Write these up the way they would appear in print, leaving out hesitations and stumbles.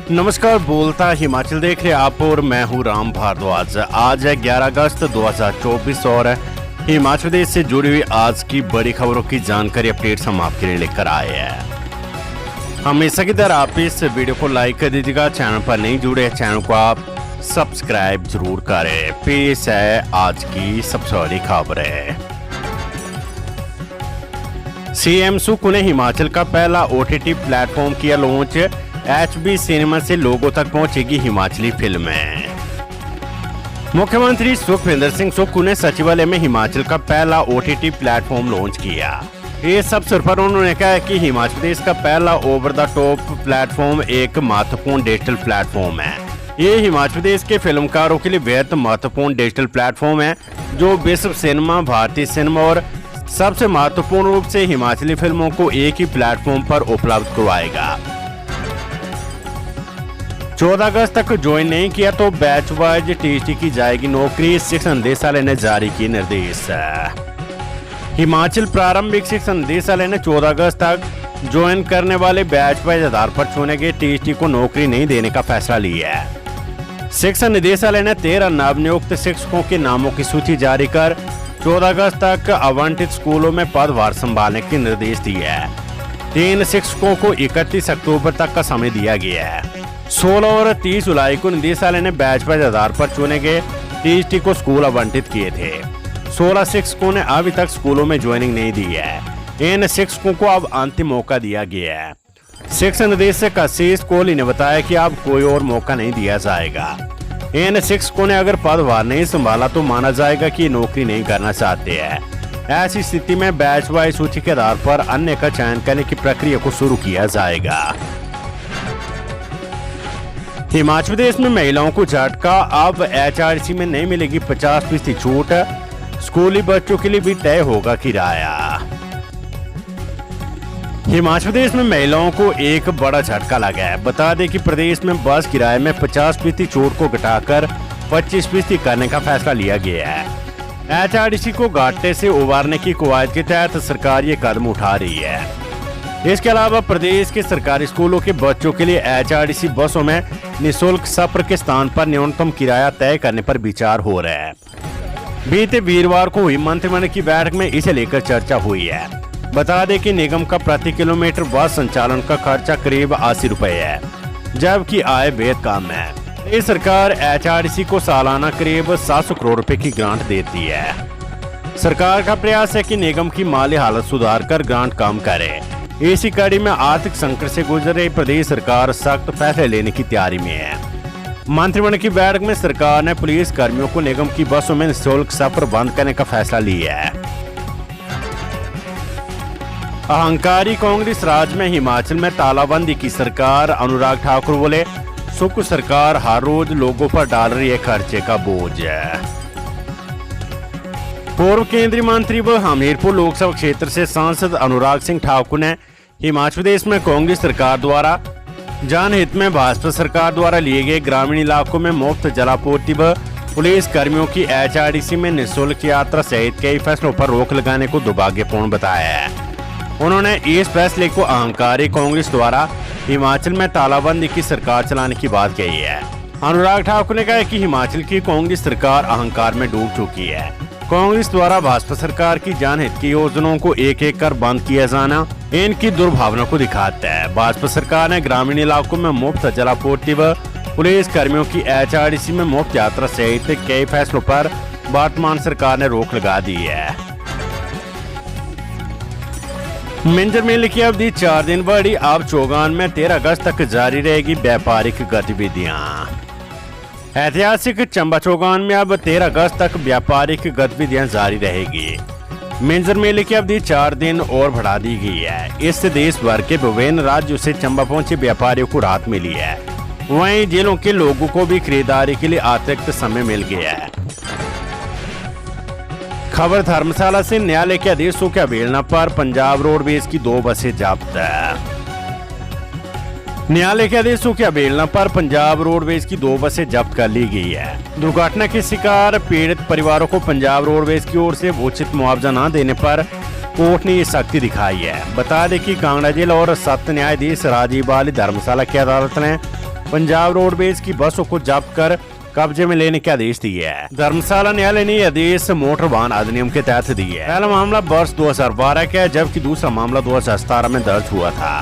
नमस्कार, बोलता हिमाचल देख रहे आप और मैं हूं राम भारद्वाज। आज है 11 अगस्त 2024 और हिमाचल प्रदेश से जुड़ी हुई आज की बड़ी खबरों की जानकारी अपडेट्स हम आपके लिए लेकर आए हैं। हमेशा की तरह आप इस वीडियो को लाइक कर दीजिएगा। चैनल पर नहीं जुड़े चैनल को आप सब्सक्राइब जरूर करें। पेश है आज की सबसे बड़ी खबरें। सीएम सुक्खू ने हिमाचल का पहला ओटीटी प्लेटफॉर्म किया लॉन्च। HB सिनेमा से लोगों तक पहुंचेगी हिमाचली फिल्में। मुख्यमंत्री सुखविंदर सिंह सुक्खू ने सचिवालय में हिमाचल का पहला OTT प्लेटफॉर्म लॉन्च किया। इस अवसर पर उन्होंने कहा कि हिमाचल प्रदेश का पहला ओवर द टॉप प्लेटफॉर्म एक महत्वपूर्ण डिजिटल प्लेटफॉर्म है। ये हिमाचल प्रदेश के फिल्मकारों के लिए बेहद महत्वपूर्ण डिजिटल प्लेटफॉर्म है जो विश्व सिनेमा, भारतीय सिनेमा और सबसे महत्वपूर्ण रूप से हिमाचली फिल्मों को एक ही प्लेटफॉर्म पर उपलब्ध करवाएगा। 14 अगस्त तक ज्वाइन नहीं किया तो बैच वाइज TST की जाएगी नौकरी। शिक्षा निदेशालय ने जारी किए निर्देश। हिमाचल प्रारंभिक शिक्षा निदेशालय ने 14 अगस्त तक ज्वाइन करने वाले बैच वाइज आधार पर चुने गए TST को नौकरी नहीं देने का फैसला लिया है। शिक्षा निदेशालय ने 13 नवनियुक्त शिक्षकों के नामों की सूची जारी कर 14 अगस्त तक आवंटित स्कूलों में पदभार संभालने के निर्देश दिए हैं। 3 शिक्षकों को 31 अक्टूबर तक का समय दिया गया है। 16 और 30 जुलाई को निदेशालय ने बैच वाइज आधार पर चुने गए TST को स्कूल आवंटित किए थे। 16 शिक्षकों ने अभी तक स्कूलों में ज्वाइनिंग नहीं दी है। इन शिक्षकों को अब अंतिम मौका दिया गया है। शिक्षा निदेशक आशीष कोहली ने बताया कि अब कोई और मौका नहीं दिया जाएगा। इन शिक्षकों ने अगर पदभार नहीं संभाला तो माना जाएगा कि नौकरी नहीं करना चाहते हैं। ऐसी स्थिति में बैच वाइज सूची के आधार पर अन्य का चयन करने की प्रक्रिया को शुरू किया जाएगा। हिमाचल प्रदेश में महिलाओं को झटका। अब HRC में नहीं मिलेगी 50% छूट। स्कूली बच्चों के लिए भी तय होगा किराया। हिमाचल प्रदेश में महिलाओं को एक बड़ा झटका लगा है। बता दें कि प्रदेश में बस किराए में 50% छूट को घटाकर 25% करने का फैसला लिया गया है। HRC को घाटे से उबारने की कवायद के तहत सरकार ये कदम उठा रही है। इसके अलावा प्रदेश के सरकारी स्कूलों के बच्चों के लिए HRC बसों में निःशुल्क सफर के स्थान पर न्यूनतम किराया तय करने पर विचार हो रहा है। बीते वीरवार को हुई मंत्रिमंडल की बैठक में इसे लेकर चर्चा हुई है। बता दें कि निगम का प्रति किलोमीटर बस संचालन का खर्चा करीब 80 रुपए है, जबकि आय बेहद कम है। ये सरकार HRC को सालाना करीब 700 करोड़ रुपए की ग्रांट देती है। सरकार का प्रयास है कि निगम की माली हालत सुधार कर ग्रांट कम करे। इसी कड़ी में आर्थिक संकट से गुजर रही प्रदेश सरकार सख्त फैसले लेने की तैयारी में है। मंत्रिमंडल की बैठक में सरकार ने पुलिस कर्मियों को निगम की बसों में निःशुल्क सफर बंद करने का फैसला लिया है। अहंकारी कांग्रेस राज में हिमाचल में तालाबंदी की सरकार। अनुराग ठाकुर बोले, सुक्खू सरकार हर रोज लोगों पर डाल रही है खर्चे का बोझ। पूर्व केंद्रीय मंत्री व हमीरपुर लोकसभा क्षेत्र से सांसद अनुराग सिंह ठाकुर ने हिमाचल प्रदेश में कांग्रेस सरकार द्वारा जनहित में भाजपा सरकार द्वारा लिए गए ग्रामीण इलाकों में मुफ्त जलापूर्ति व पुलिस कर्मियों की HRC में निःशुल्क यात्रा सहित कई फैसलों पर रोक लगाने को दुर्भाग्यपूर्ण बताया है। उन्होंने इस फैसले को अहंकारी कांग्रेस द्वारा हिमाचल में तालाबंदी की सरकार चलाने की बात कही है। अनुराग ठाकुर ने कहा कि हिमाचल की कांग्रेस सरकार अहंकार में डूब चुकी है। कांग्रेस द्वारा भाजपा सरकार की जनहित की योजनाओं को एक एक कर बंद किया जाना इनकी दुर्भावना को दिखाता है। भाजपा सरकार ने ग्रामीण इलाकों में मुफ्त जलापूर्ति व पुलिस कर्मियों की HRC में मुफ्त यात्रा सहित कई फैसलों पर वर्तमान सरकार ने रोक लगा दी है। मिंजर मेले की अवधि 4 दिन बढ़ी। अब चौगान में 13 अगस्त तक जारी रहेगी व्यापारिक गतिविधियां। ऐतिहासिक चंबा चौगान में अब 13 अगस्त तक व्यापारिक गतिविधियां जारी रहेगी। मिंजर मेले की अवधि 4 दिन और बढ़ा दी गई है। इससे देश भर के विभिन्न राज्यों से चंबा पहुंचे व्यापारियों को राहत मिली है। वहीं जिलों के लोगों को भी खरीदारी के लिए अतिरिक्त समय मिल गया है। खबर धर्मशाला से न्यायालय के आदेशों की अवहेलना पर पंजाब रोडवेज की 2 बसें जब्त। न्यायालय के आदेशों की अवहेलना पर पंजाब रोडवेज की 2 बसें जब्त कर ली गई है। दुर्घटना के शिकार पीड़ित परिवारों को पंजाब रोडवेज की ओर से उचित मुआवजा न देने पर कोर्ट ने ये सख्ती दिखाई है। बता दें कि कांगड़ा जिला और सत्य न्यायाधीश राजीव बाली धर्मशाला की अदालत ने पंजाब रोडवेज की बसों को जब्त कर कब्जे में लेने के आदेश दिए है। धर्मशाला न्यायालय ने आदेश मोटर वाहन अधिनियम के तहत दिए है। पहला मामला वर्ष 2012 का है, जबकि दूसरा मामला 2017 में दर्ज हुआ था।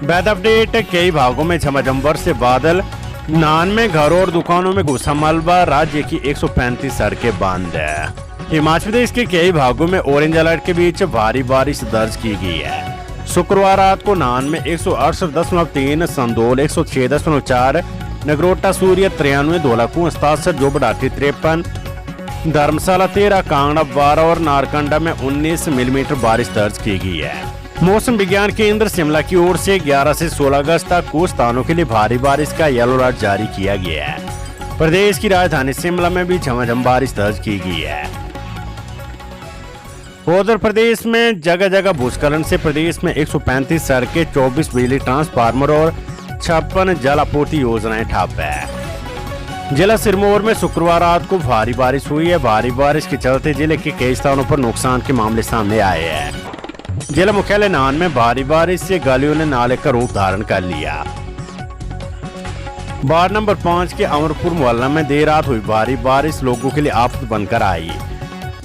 Weather update. कई भागों में झमाझम वर्षा से बादल, 99 घरों और दुकानों में घुसा मलबा, राज्य की 135 सड़कें बंद है। हिमाचल प्रदेश के कई भागों में ऑरेंज अलर्ट के बीच भारी बारिश दर्ज की गई है। शुक्रवार रात को नान में 168.3, संदोल 106.4, नगरोटा सूर्य 93, धौलाकुंआ 67, जोबड़ाटी 53, धर्मशाला 13, कांगड़ा 12 और नारकंडा में 19 मिलीमीटर बारिश दर्ज की गई है। मौसम विज्ञान केंद्र शिमला की ओर से 11 से 16 अगस्त तक कुछ स्थानों के लिए भारी बारिश का येलो अलर्ट जारी किया गया है। प्रदेश की राजधानी शिमला में भी झमाझम बारिश दर्ज की गई है। उधर प्रदेश में जगह जगह भूस्खलन से प्रदेश में 135 सड़कें, 24 बिजली ट्रांसफार्मर और 56 जल आपूर्ति योजनाएं ठप है। जिला सिरमौर में शुक्रवार रात को भारी बारिश हुई है। भारी बारिश के चलते जिले के कई स्थानों पर नुकसान के मामले सामने आए हैं। जिला मुख्यालय नान में भारी बारिश से गलियों ने नाले का रूप धारण कर लिया। वार्ड नंबर 5 के अमरपुर मोहल्ला में देर रात हुई भारी बारिश लोगों के लिए आफत बनकर आई।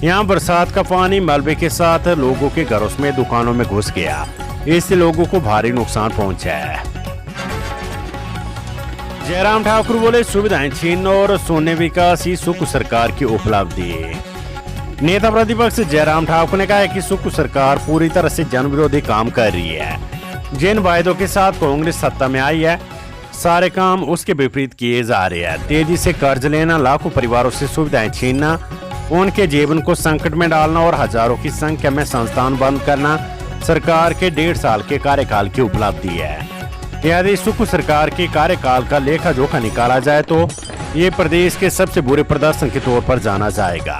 यहाँ बरसात का पानी मलबे के साथ लोगों के घरों में दुकानों में घुस गया। इससे लोगों को भारी नुकसान पहुंचा है। जयराम ठाकुर बोले, सुविधाएं छीनने और शून्य विकास ही सुख सरकार की उपलब्धि। नेता प्रतिपक्ष जयराम ठाकुर ने कहा है कि सुख सरकार पूरी तरह से जन विरोधी काम कर रही है। जिन वायदों के साथ कांग्रेस सत्ता में आई है, सारे काम उसके विपरीत किए जा रहे हैं। तेजी से कर्ज लेना, लाखों परिवारों से सुविधाएं छीनना, उनके जीवन को संकट में डालना और हजारों की संख्या में संस्थान बंद करना सरकार के 1.5 साल के कार्यकाल की उपलब्धि है। यदि सुख सरकार के कार्यकाल का लेखा जोखा निकाला जाए तो ये प्रदेश के सबसे बुरे प्रदर्शन के तौर पर जाना जाएगा।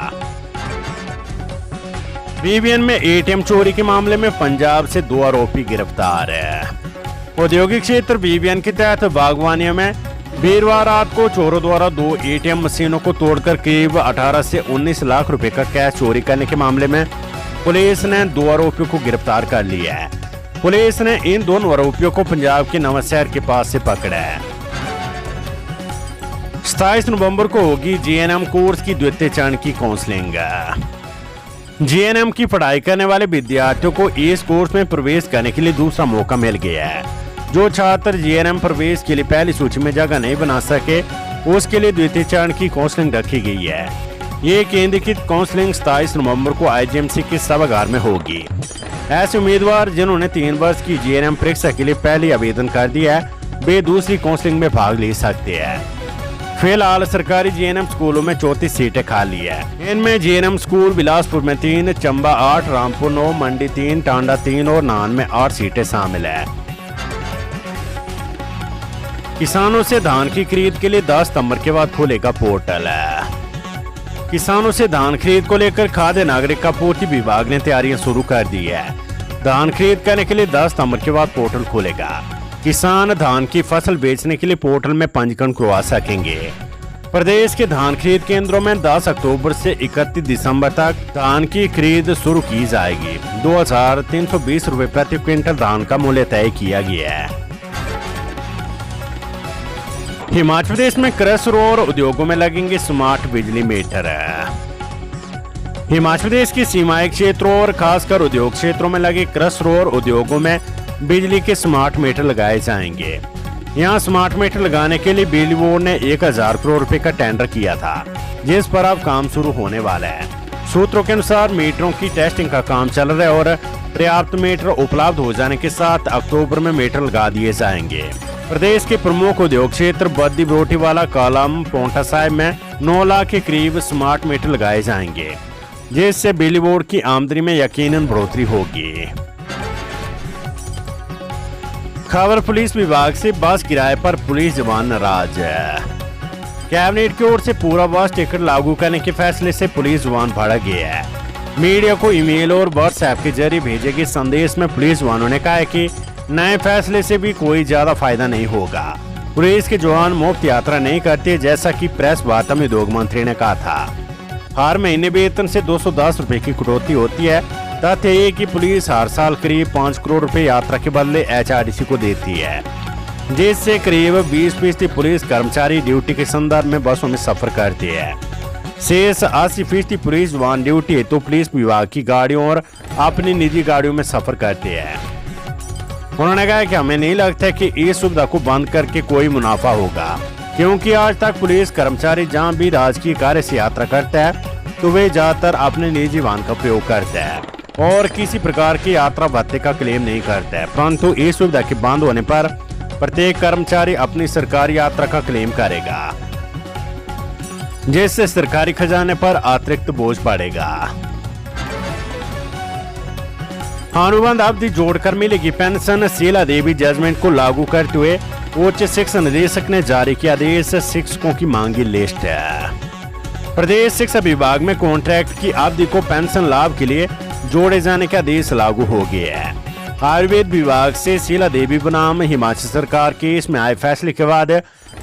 बीबीएन में एटीएम चोरी के मामले में पंजाब से 2 आरोपी गिरफ्तार है। औद्योगिक क्षेत्र बीबीएन के तहत बागवानियों में वीरवार रात को चोरों द्वारा 2 एटीएम मशीनों को तोड़कर करीब 18 से 19 लाख रुपए का कैश चोरी करने के मामले में पुलिस ने 2 आरोपियों को गिरफ्तार कर लिया है। पुलिस ने इन दोनों आरोपियों को पंजाब के नवांशहर के पास से पकड़ा है। 27 नवंबर को होगी जीएनएम कोर्स की द्वितीय चरण की काउंसलिंग। जीएनएम की पढ़ाई करने वाले विद्यार्थियों को इस कोर्स में प्रवेश करने के लिए दूसरा मौका मिल गया है। जो छात्र जीएनएम प्रवेश के लिए पहली सूची में जगह नहीं बना सके, उसके लिए द्वितीय चरण की काउंसलिंग रखी गई है। ये केंद्रीकृत काउंसलिंग 27 नवंबर को आईजीएमसी के सभागार में होगी। ऐसे उम्मीदवार जिन्होंने 3 वर्ष की जीएनएम परीक्षा के लिए पहले आवेदन कर दिया है, वे दूसरी काउंसलिंग में भाग ले सकते हैं। फिलहाल सरकारी जीएनएम स्कूलों में 34 सीटें खाली है। इनमें जीएनएम स्कूल बिलासपुर में 3, चंबा 8, रामपुर 9, मंडी 3, टांडा 3 और नान में 8 सीटें शामिल है। किसानों से धान की खरीद के लिए 10 सितंबर के बाद खुलेगा पोर्टल। किसानों से धान खरीद को लेकर खाद्य नागरिक आपूर्ति विभाग ने तैयारियां शुरू कर दी है। धान खरीद करने के लिए 10 सितंबर के बाद पोर्टल खुलेगा। किसान धान की फसल बेचने के लिए पोर्टल में पंजीकरण करवा सकेंगे। प्रदेश के धान खरीद केंद्रों में 10 अक्टूबर से 31 दिसंबर तक धान की खरीद शुरू की जाएगी। 2320 रुपए प्रति क्विंटल धान का मूल्य तय किया गया है। हिमाचल प्रदेश में क्रशर और उद्योगों में लगेंगे स्मार्ट बिजली मीटर। हिमाचल प्रदेश के सीमाई क्षेत्रों और खासकर उद्योग क्षेत्रों में लगे क्रशर और उद्योगों में बिजली के स्मार्ट मीटर लगाए जाएंगे। यहां स्मार्ट मीटर लगाने के लिए बिजली बोर्ड ने 1000 करोड़ रुपए का टेंडर किया था, जिस पर अब काम शुरू होने वाला है। सूत्रों के अनुसार मीटरों की टेस्टिंग का काम चल रहा है और पर्याप्त मीटर उपलब्ध हो जाने के साथ अक्टूबर में मीटर लगा दिए जाएंगे। प्रदेश के प्रमुख उद्योग क्षेत्र बद्दी बरोटीवाला, कालम, पोंटा साहिब में 9 लाख के करीब स्मार्ट मीटर लगाए जाएंगे, जिससे बिजली बोर्ड की आमदनी में यकीनन बढ़ोतरी होगी। खबर पुलिस विभाग से बस किराए पर पुलिस जवान नाराज है। कैबिनेट की ओर से पूरा बस टिकट लागू करने के फैसले से पुलिस जवान भड़क गया है। मीडिया को ईमेल और व्हाट्सएप के जरिए भेजे गए संदेश में पुलिस जवानों ने कहा है कि नए फैसले से भी कोई ज्यादा फायदा नहीं होगा। पुलिस के जवान मुफ्त यात्रा नहीं करते, जैसा कि प्रेस वार्ता में उद्योग मंत्री ने कहा था। हर महीने वेतन से 210 रुपए की कटौती होती है। तथ्य ये कि पुलिस हर साल करीब 5 करोड़ रुपए यात्रा के बदले एचआरटीसी को देती है। जिससे करीब 20% पुलिस कर्मचारी ड्यूटी के संदर्भ में बसों में सफर करते हैं। शेष 80% पुलिस जवान ड्यूटी हेतु पुलिस विभाग की गाड़ियों और अपनी निजी गाड़ियों में सफर करते हैं। उन्होंने कहा कि हमें नहीं लगता कि इस सुविधा को बंद करके कोई मुनाफा होगा, क्योंकि आज तक पुलिस कर्मचारी जहां भी राजकीय कार्य से यात्रा करता है तो वे ज्यादातर अपने निजी वाहन का प्रयोग करते हैं और किसी प्रकार की यात्रा भत्ते का क्लेम नहीं करते हैं। परंतु इस सुविधा के बंद होने पर प्रत्येक कर्मचारी अपनी सरकारी यात्रा का क्लेम करेगा, जिससे सरकारी खजाने पर अतिरिक्त बोझ पड़ेगा। अनुबंध अवधि जोड़कर मिलेगी पेंशन, शीला देवी जजमेंट को लागू करते हुए उच्च शिक्षा निदेशक ने जारी किया आदेश, शिक्षकों की मांगी लिस्ट है। प्रदेश शिक्षा विभाग में कॉन्ट्रैक्ट की अवधि को पेंशन लाभ के लिए जोड़े जाने का आदेश लागू हो गया है। आयुर्वेद विभाग से शीला देवी बनाम हिमाचल सरकार केस में आए फैसले के बाद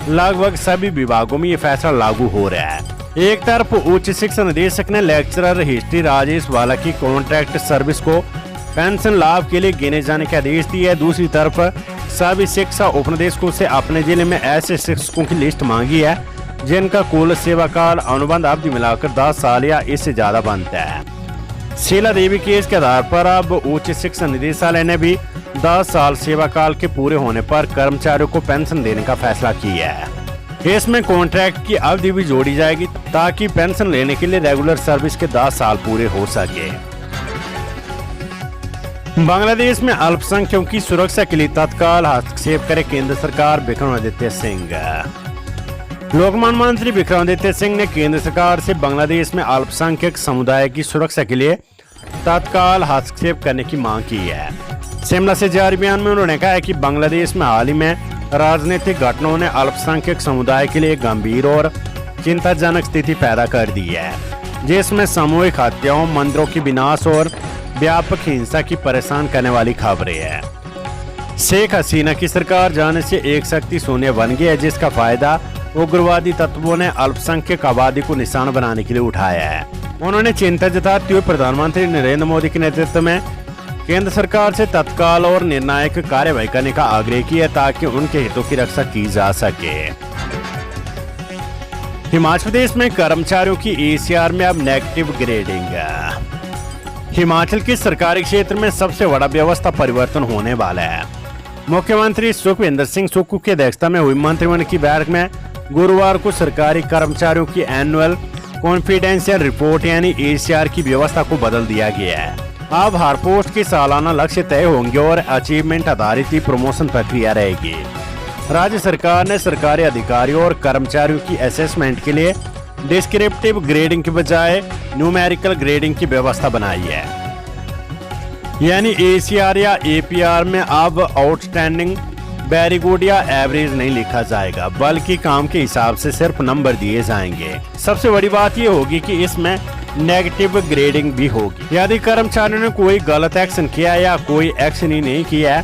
लगभग सभी विभागों में ये फैसला लागू हो रहा है। एक तरफ उच्च शिक्षा निदेशक ने लेक्चरर हिस्ट्री राजेश वाला की कॉन्ट्रैक्ट सर्विस को पेंशन लाभ के लिए गिने जाने के आदेश दिए है। दूसरी तरफ सभी शिक्षा उपनिदेशकों से अपने जिले में ऐसे शिक्षकों की लिस्ट मांगी है जिनका कुल सेवा काल अनुबंध अवधि मिलाकर 10 साल या इससे ज्यादा बनता है। शीला देवी केस के आधार पर अब उच्च शिक्षा निदेशालय ने भी 10 साल सेवा काल के पूरे होने पर कर्मचारियों को पेंशन देने का फैसला किया है। इसमें कॉन्ट्रैक्ट की अवधि भी जोड़ी जाएगी ताकि पेंशन लेने के लिए रेगुलर सर्विस के 10 साल पूरे हो सके। बांग्लादेश में अल्पसंख्यकों की सुरक्षा के लिए तत्काल हस्तक्षेप करे केंद्र सरकार, विक्रमादित्य सिंह। लोकमान्य मंत्री विक्रमादित्य सिंह ने केंद्र सरकार से बांग्लादेश में अल्पसंख्यक समुदाय की सुरक्षा के लिए तत्काल हस्तक्षेप करने की मांग की है। शिमला से जारी बयान में उन्होंने कहा है कि बांग्लादेश में हाल ही में राजनीतिक घटनाओं ने अल्पसंख्यक समुदाय के लिए गंभीर और चिंताजनक स्थिति पैदा कर दी है, जिसमें सामूहिक हत्याओं, मंदिरों की विनाश और व्यापक हिंसा की परेशान करने वाली खबरें हैं। शेख हसीना की सरकार जाने से एक शक्ति शून्य बन गई है, जिसका फायदा उग्रवादी तत्वों ने अल्पसंख्यक आबादी को निशाना बनाने के लिए उठाया है। उन्होंने चिंता जताते हुए प्रधानमंत्री नरेंद्र मोदी के नेतृत्व में केंद्र सरकार से तत्काल और निर्णायक कार्यवाही करने का आग्रह किया ताकि उनके हितों की रक्षा की जा सके। हिमाचल प्रदेश में कर्मचारियों की ECR में अब नेगेटिव ग्रेडिंग। हिमाचल के सरकारी क्षेत्र में सबसे बड़ा व्यवस्था परिवर्तन होने वाला है। मुख्यमंत्री सुखविंदर सिंह सुक्खू की अध्यक्षता में हुई मंत्रिमंडल की बैठक में गुरुवार को सरकारी कर्मचारियों की एनुअल कॉन्फिडेंशियल रिपोर्ट यानी ECR की व्यवस्था को बदल दिया गया है। अब हर पोस्ट के सालाना लक्ष्य तय होंगे और अचीवमेंट आधारित ही प्रमोशन प्रक्रिया रहेगी। राज्य सरकार ने सरकारी अधिकारियों और कर्मचारियों की असेसमेंट के लिए डिस्क्रिप्टिव ग्रेडिंग के बजाय न्यूमेरिकल ग्रेडिंग की व्यवस्था बनाई है। यानी ECR या APR में अब आउटस्टैंडिंग, वेरी गुड या एवरेज नहीं लिखा जाएगा, बल्कि काम के हिसाब से सिर्फ नंबर दिए जाएंगे। सबसे बड़ी बात यह होगी कि इसमें नेगेटिव ग्रेडिंग भी होगी। यदि कर्मचारियों ने कोई गलत एक्शन किया या कोई एक्शन ही नहीं किया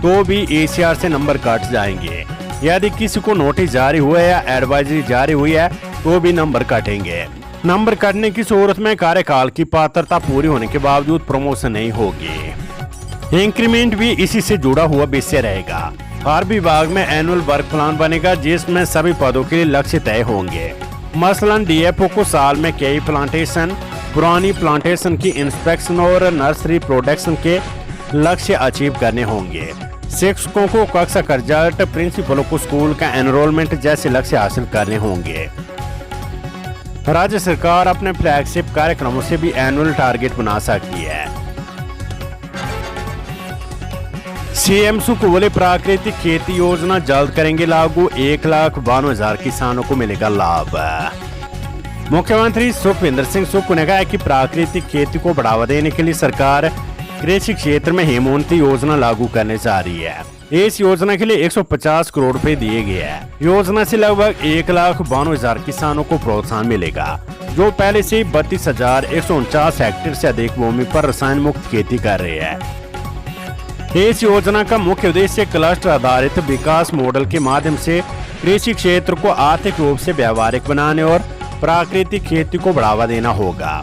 तो भी ECR से नंबर कट जाएंगे। यदि किसी को नोटिस जारी हुआ है या एडवाइजरी जारी हुई है तो भी नंबर कटेंगे। नंबर कटने की सूरत में कार्यकाल की पात्रता पूरी होने के बावजूद प्रमोशन नहीं होगी। इंक्रीमेंट भी इसी से जुड़ा हुआ विषय रहेगा। हर विभाग में एनुअल वर्क प्लान बनेगा जिसमें सभी पदों के लिए लक्ष्य तय होंगे। मसलन DFO को साल में कई प्लांटेशन, पुरानी प्लांटेशन की इंस्पेक्शन और नर्सरी प्रोडक्शन के लक्ष्य अचीव करने होंगे। शिक्षकों को कक्षा का रिजल्ट, प्रिंसिपलों को स्कूल का एनरोलमेंट जैसे लक्ष्य हासिल करने होंगे। राज्य सरकार अपने फ्लैगशिप कार्यक्रमों से भी एनुअल टारगेट बना सकती है। CM सुक्खू बोले प्राकृतिक खेती योजना जल्द करेंगे लागू, 1,92,000 किसानों को मिलेगा लाभ। मुख्यमंत्री सुखविंदर सिंह सुक्खू ने कहा कि प्राकृतिक खेती को बढ़ावा देने के लिए सरकार कृषि क्षेत्र में हेमंती योजना लागू करने जा रही है। इस योजना के लिए 150 करोड़ रुपए दिए गए हैं। योजना से लगभग 1,92,000 किसानों को प्रोत्साहन मिलेगा, जो पहले से 32,149 हेक्टेयर से अधिक भूमि पर रसायन मुक्त खेती कर रहे हैं। इस योजना का मुख्य उद्देश्य क्लस्टर आधारित विकास मॉडल के माध्यम से कृषि क्षेत्र को आर्थिक रूप से व्यावहारिक बनाने और प्राकृतिक खेती को बढ़ावा देना होगा।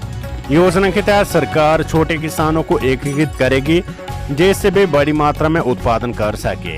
योजना के तहत सरकार छोटे किसानों को एकीकृत करेगी जिससे वे बड़ी मात्रा में उत्पादन कर सके।